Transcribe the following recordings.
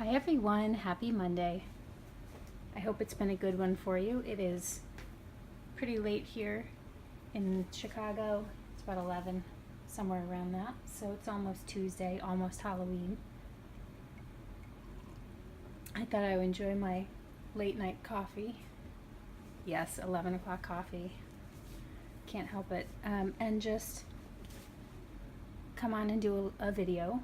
Hi everyone, happy Monday. I hope it's been a good one for you. It is pretty late here in Chicago. It's about 11, somewhere around that. So it's almost Tuesday, almost Halloween. I thought I would enjoy my late night coffee. Yes, 11 o'clock coffee. Can't help it. And just come on and do a video.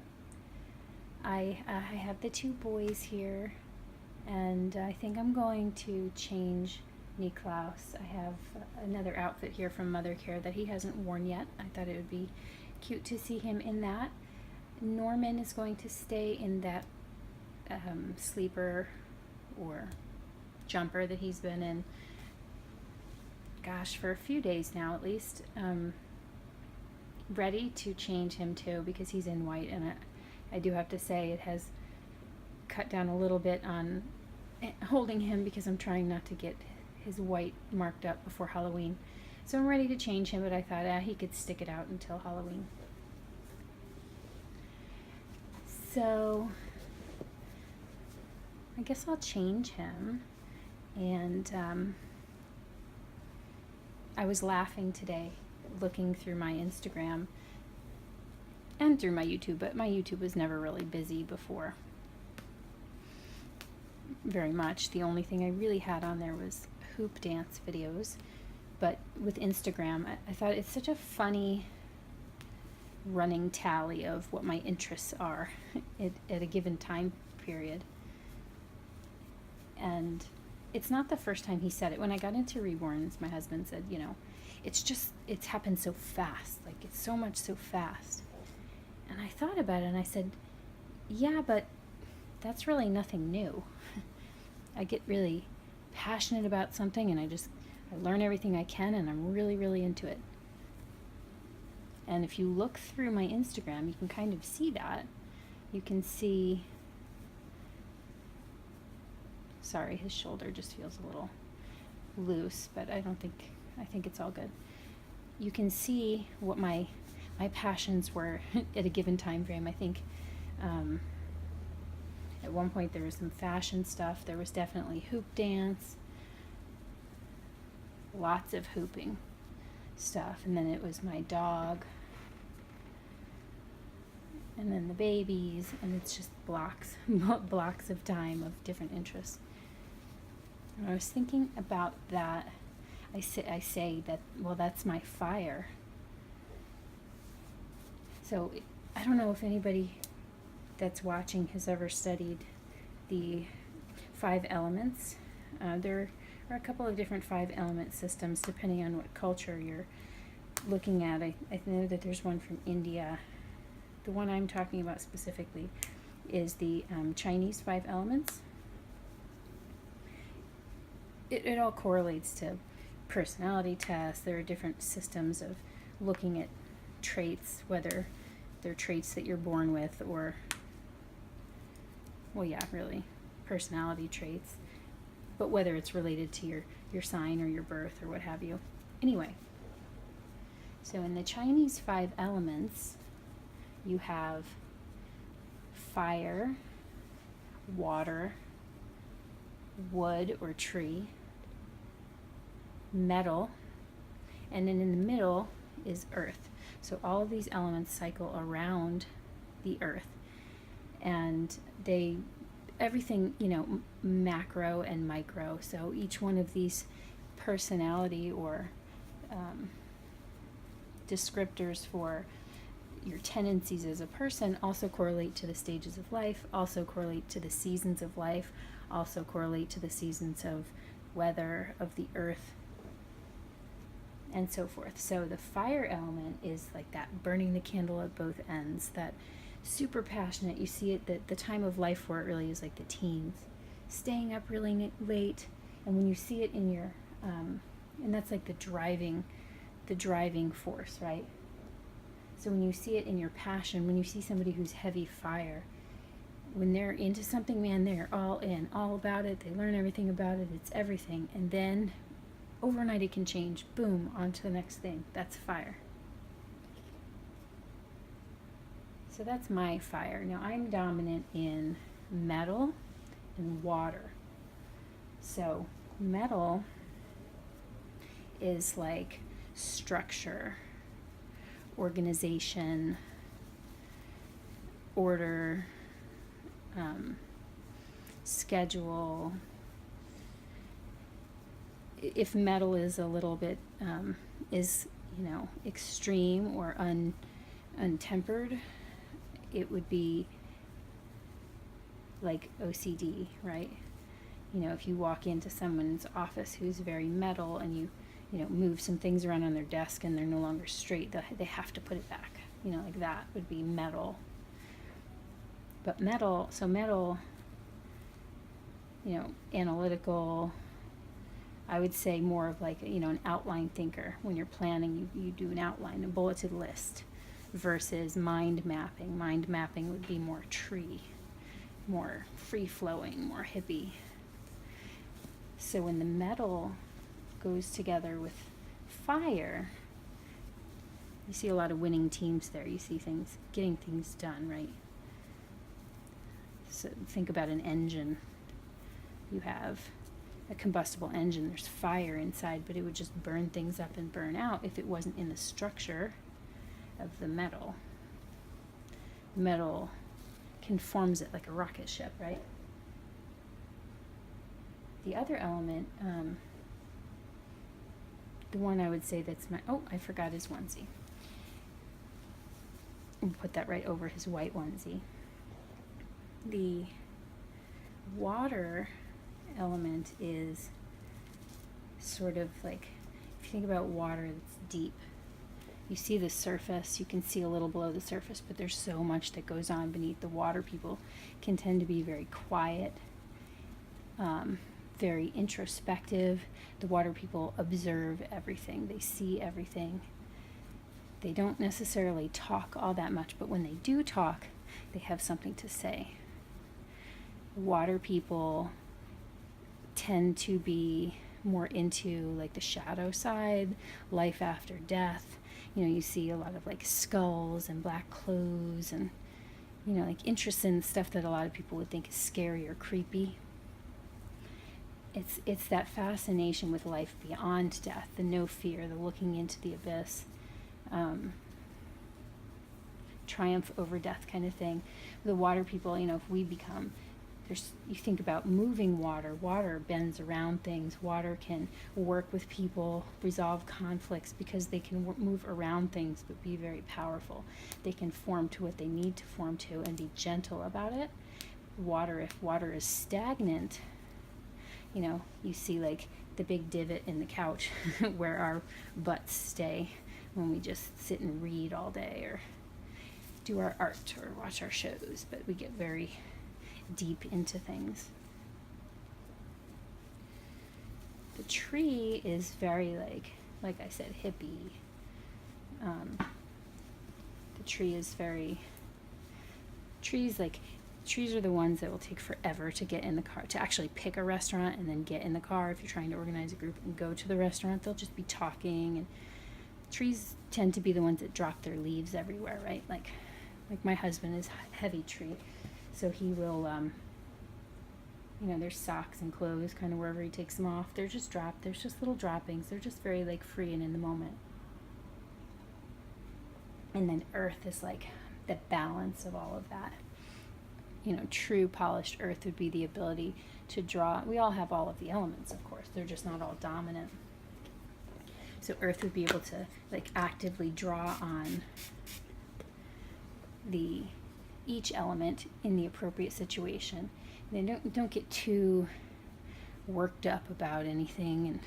I have the two boys here, and I think I'm going to change Niklaus. I have another outfit here from Mother Care that he hasn't worn yet. I thought it would be cute to see him in that. Norman is going to stay in that sleeper or jumper that he's been in, gosh, for a few days now at least. Ready to change him too because he's in white, and I do have to say it has cut down a little bit on holding him because I'm trying not to get his white marked up before Halloween. So I'm ready to change him, but I thought he could stick it out until Halloween. So I guess I'll change him. And I was laughing today looking through my Instagram and through my YouTube, but my YouTube was never really busy before very much. The only thing I really had on there was hoop dance videos. But with Instagram, I thought it's such a funny running tally of what my interests are at a given time period. And it's not the first time he said it. When I got into reborns, my husband said, it's happened so fast. Like, it's so much so fast. And I thought about it and I said, yeah, but that's really nothing new. I get really passionate about something and I learn everything I can, and I'm really, really into it. And if you look through my Instagram, you can kind of see that. You can see, sorry, his shoulder just feels a little loose, but I think it's all good. You can see what my passions were at a given time frame. I think at one point there was some fashion stuff. There was definitely hoop dance, lots of hooping stuff, and then it was my dog, and then the babies, and it's just blocks of time of different interests. And I was thinking about that. I say that, well, that's my fire. So I don't know if anybody that's watching has ever studied the 5 elements. There are a couple of different 5 element systems depending on what culture you're looking at. I know that there's one from India. The one I'm talking about specifically is the Chinese 5 elements. It all correlates to personality tests. There are different systems of looking at traits, whether they're traits that you're born with or, well, yeah, really, personality traits, but whether it's related to your sign or your birth or what have you. Anyway, so in the Chinese 5 elements, you have fire, water, wood or tree, metal, and then in the middle is earth. So all of these elements cycle around the earth, and everything, macro and micro. So each one of these personality or descriptors for your tendencies as a person also correlate to the stages of life, also correlate to the seasons of life, also correlate to the seasons of weather of the earth, and so forth. So the fire element is like that, burning the candle at both ends, that super passionate. You see it, the time of life for it really is like the teens, staying up really late. And when you see it in your, and that's like the driving force, right? So when you see it in your passion, when you see somebody who's heavy fire, when they're into something, man, they're all in, all about it. They learn everything about it. It's everything. And then overnight it can change. Boom, on to the next thing. That's fire. So that's my fire. Now I'm dominant in metal and water. So metal is like structure, organization, order, schedule. If metal is a little bit extreme or untempered, it would be like OCD, right? If you walk into someone's office who's very metal and you move some things around on their desk and they're no longer straight, they have to put it back. Like that would be metal. But metal, analytical, I would say more of like, an outline thinker. When you're planning, you do an outline, a bulleted list, versus mind mapping. Mind mapping would be more tree, more free-flowing, more hippie. So when the metal goes together with fire, you see a lot of winning teams there. You see things, getting things done, right? So think about an engine. You have a combustible engine, there's fire inside, but it would just burn things up and burn out if it wasn't in the structure of the metal. Metal conforms it like a rocket ship, right? The other element, the one I would say that's I forgot his onesie. I'll put that right over his white onesie. The water element is sort of like, if you think about water that's deep, you see the surface, you can see a little below the surface, but there's so much that goes on beneath. The water people can tend to be very quiet, very introspective. The water people observe everything, they see everything. They don't necessarily talk all that much, but when they do talk, they have something to say. Water people tend to be more into like the shadow side, life after death. You see a lot of like skulls and black clothes and like interest in stuff that a lot of people would think is scary or creepy. It's that fascination with life beyond death, the no fear, the looking into the abyss, triumph over death kind of thing. The water people, if we become, you think about moving water. Water bends around things. Water can work with people, resolve conflicts, because they can move around things but be very powerful. They can form to what they need to form to and be gentle about it. If water is stagnant, you see like the big divot in the couch where our butts stay when we just sit and read all day or do our art or watch our shows, but we get very deep into things. The tree is very like I said, hippie. The tree is very, trees are the ones that will take forever to get in the car, to actually pick a restaurant and then get in the car. If you're trying to organize a group and go to the restaurant, they'll just be talking. And trees tend to be the ones that drop their leaves everywhere, right? Like my husband is heavy tree, so he will, there's socks and clothes kind of wherever he takes them off. They're just dropped. There's just little droppings. They're just very like free and in the moment. And then earth is like the balance of all of that. True polished earth would be the ability to draw. We all have all of the elements, of course. They're just not all dominant. So earth would be able to like actively draw on each element in the appropriate situation. They don't get too worked up about anything, and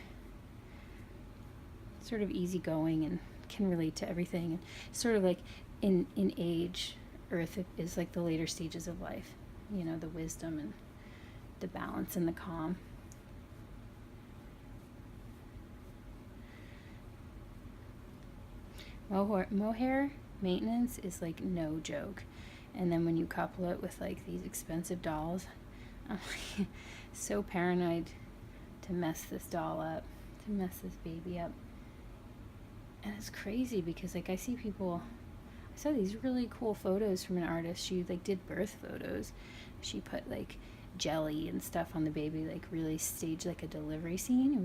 sort of easygoing and can relate to everything. And sort of like in age, earth is like the later stages of life, the wisdom and the balance and the calm. Mohair maintenance is like no joke. And then when you couple it with like these expensive dolls, I'm like so paranoid to mess this doll up, to mess this baby up. And it's crazy because like I see saw these really cool photos from an artist. She like did birth photos. She put like jelly and stuff on the baby, like really staged like a delivery scene. It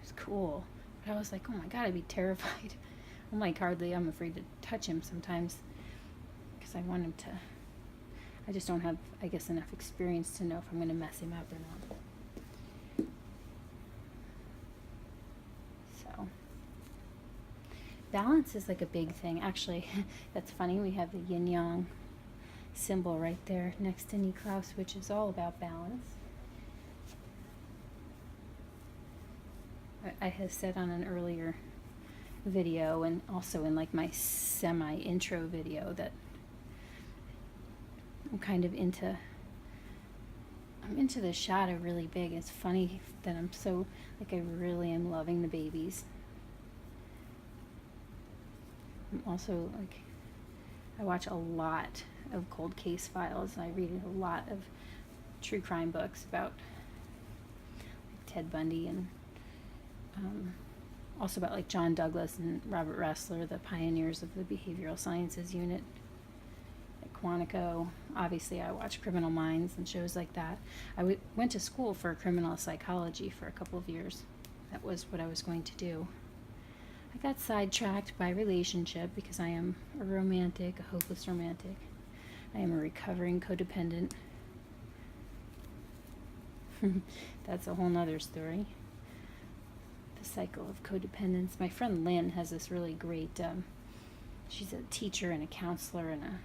was cool. But I was like, oh my God, I'd be terrified. I'm afraid to touch him sometimes because I want him to, I just don't have, I guess, enough experience to know if I'm going to mess him up or not. So, balance is like a big thing. Actually, that's funny. We have the yin-yang symbol right there next to Niklaus, which is all about balance. I had said on an earlier video and also in like my semi-intro video that I'm into the shadow really big. It's funny that I really am loving the babies. I'm also I watch a lot of cold case files. I read a lot of true crime books about Ted Bundy and also about John Douglas and Robert Ressler, the pioneers of the behavioral sciences unit at Quantico. Obviously, I watch Criminal Minds and shows like that. I went to school for criminal psychology for a couple of years. That was what I was going to do. I got sidetracked by relationship because I am a romantic, a hopeless romantic. I am a recovering codependent. That's a whole nother story. The cycle of codependence. My friend Lynn has this really great, she's a teacher and a counselor and a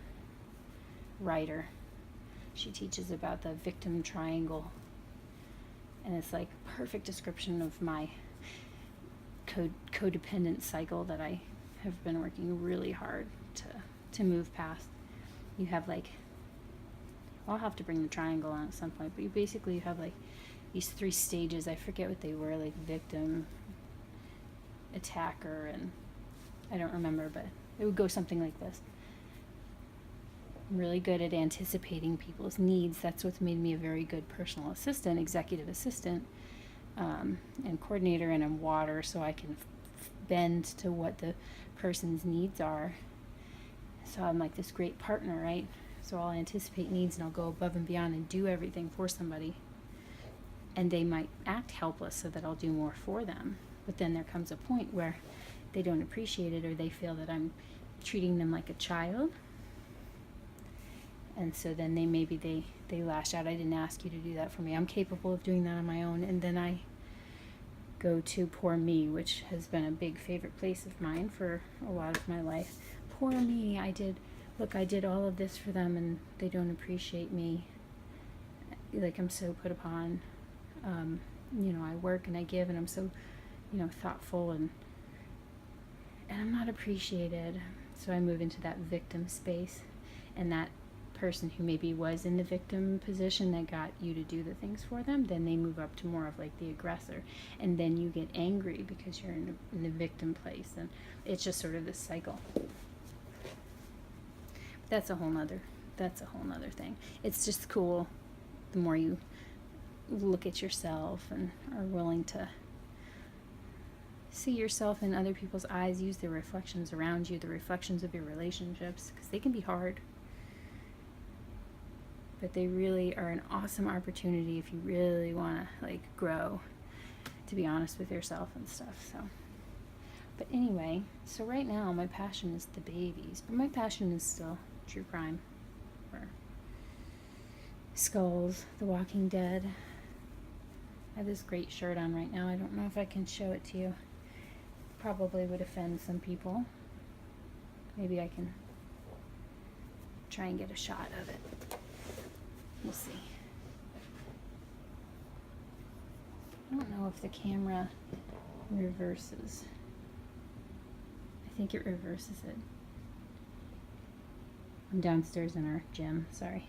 writer. She teaches about the victim triangle. And it's like a perfect description of my codependent cycle that I have been working really hard to move past. You have I'll have to bring the triangle on at some point, but you have these 3 stages. I forget what they were, victim, attacker, and I don't remember, but it would go something like this. I'm really good at anticipating people's needs. That's what's made me a very good personal assistant, executive assistant, and coordinator, and I'm water, so I can bend to what the person's needs are. So I'm like this great partner, right? So I'll anticipate needs and I'll go above and beyond and do everything for somebody. And they might act helpless so that I'll do more for them. But then there comes a point where they don't appreciate it, or they feel that I'm treating them like a child. And so then they lash out. I didn't ask you to do that for me. I'm capable of doing that on my own. And then I go to poor me, which has been a big favorite place of mine for a lot of my life. Poor me, I did all of this for them and they don't appreciate me. I'm so put upon. I work and I give and I'm so, thoughtful and I'm not appreciated. So I move into that victim space, and that person who maybe was in the victim position that got you to do the things for them, then they move up to more of the aggressor, and then you get angry because you're in the victim place, and it's just sort of this cycle. That's a whole nother thing. It's just cool the more you look at yourself and are willing to see yourself in other people's eyes, use the reflections around you, the reflections of your relationships, because they can be hard. But they really are an awesome opportunity if you really want to grow, to be honest with yourself and stuff. So, but anyway, so right now my passion is the babies, but my passion is still true crime, or Skulls, The Walking Dead. I have this great shirt on right now. I don't know if I can show it to you. Probably would offend some people. Maybe I can try and get a shot of it. We'll see. I don't know if the camera reverses. I think it reverses it. I'm downstairs in our gym, sorry.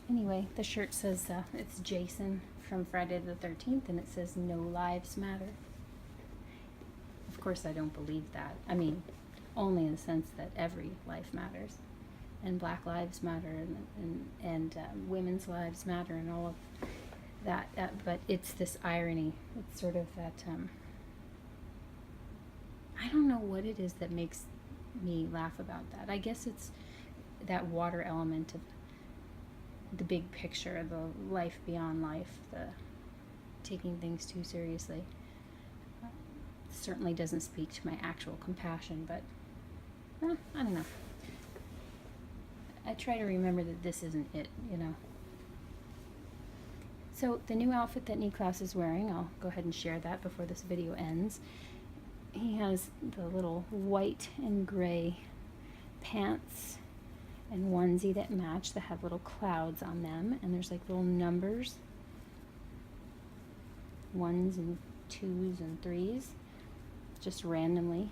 Anyway, the shirt says it's Jason from Friday the 13th, and it says "No Lives Matter." Of course, I don't believe that. I mean, only in the sense that every life matters, and Black lives matter, and women's lives matter, and all of that. But it's this irony. It's sort of that. I don't know what it is that makes me laugh about that. I guess it's that water element of the big picture, the life beyond life, the taking things too seriously. Certainly doesn't speak to my actual compassion, but I don't know. I try to remember that this isn't it, you know. So the new outfit that Niklaus is wearing, I'll go ahead and share that before this video ends. He has the little white and gray pants and onesie that match, that have little clouds on them, and there's like little numbers, 1s and 2s and 3s, just randomly.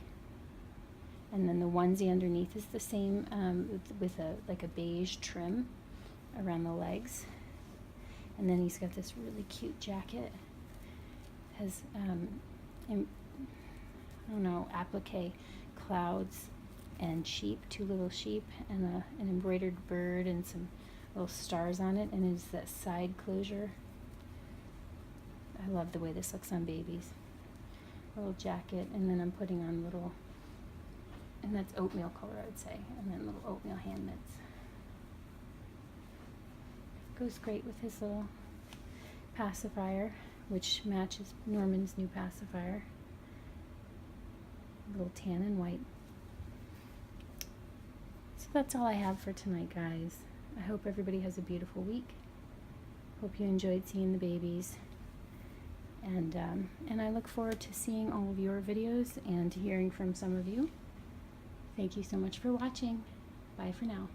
And then the onesie underneath is the same, with a like a beige trim around the legs. And then he's got this really cute jacket. It has I don't know, applique clouds and sheep, 2 little sheep, and an embroidered bird and some little stars on it, and it's that side closure. I love the way this looks on babies. A little jacket, and then I'm putting on little, and that's oatmeal color, I would say, and then little oatmeal hand mitts. Goes great with his little pacifier, which matches Norman's new pacifier. A little tan and white. So that's all I have for tonight, guys. I hope everybody has a beautiful week. Hope you enjoyed seeing the babies. And I look forward to seeing all of your videos and to hearing from some of you. Thank you so much for watching. Bye for now.